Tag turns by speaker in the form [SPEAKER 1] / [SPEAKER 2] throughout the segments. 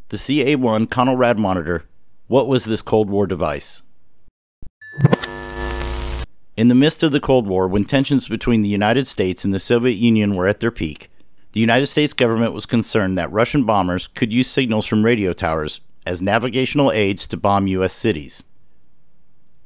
[SPEAKER 1] The CA-1 Conelrad monitor. What was this Cold War device? In the midst of the Cold War, when tensions between the United States and the Soviet Union were at their peak, the United States government was concerned that Russian bombers could use signals from radio towers as navigational aids to bomb U.S. cities.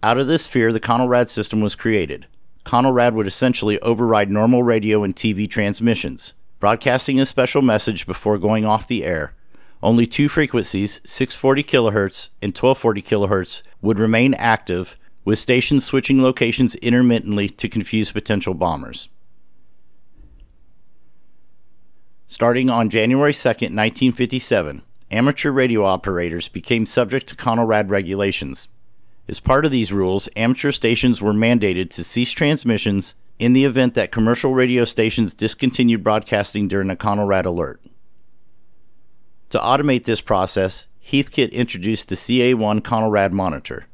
[SPEAKER 1] Out of this fear, the Conelrad system was created. Conelrad would essentially override normal radio and TV transmissions, broadcasting a special message before going off the air. Only two frequencies, 640 kHz and 1240 kHz, would remain active, with stations switching locations intermittently to confuse potential bombers. Starting on January 2, 1957, amateur radio operators became subject to Conelrad regulations. As part of these rules, amateur stations were mandated to cease transmissions in the event that commercial radio stations discontinued broadcasting during a Conelrad alert. To automate this process, Heathkit introduced the CA-1 Conelrad monitor.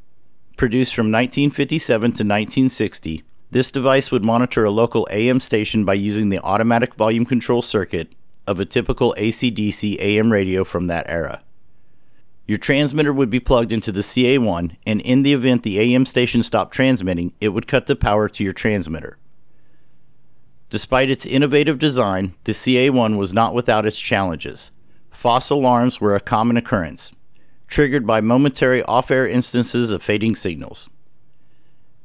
[SPEAKER 1] Produced from 1957 to 1960, this device would monitor a local AM station by using the automatic volume control circuit of a typical AC/DC AM radio from that era. Your transmitter would be plugged into the CA-1, and in the event the AM station stopped transmitting, it would cut the power to your transmitter. Despite its innovative design, the CA-1 was not without its challenges. False alarms were a common occurrence, triggered by momentary off-air instances of fading signals.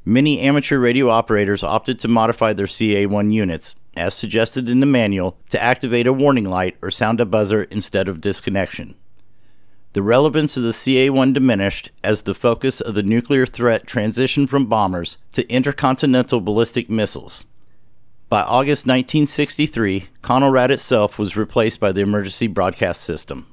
[SPEAKER 1] Many amateur radio operators opted to modify their CA-1 units, as suggested in the manual, to activate a warning light or sound a buzzer instead of disconnection. The relevance of the CA-1 diminished as the focus of the nuclear threat transitioned from bombers to intercontinental ballistic missiles. By August 1963, Conelrad itself was replaced by the emergency broadcast system.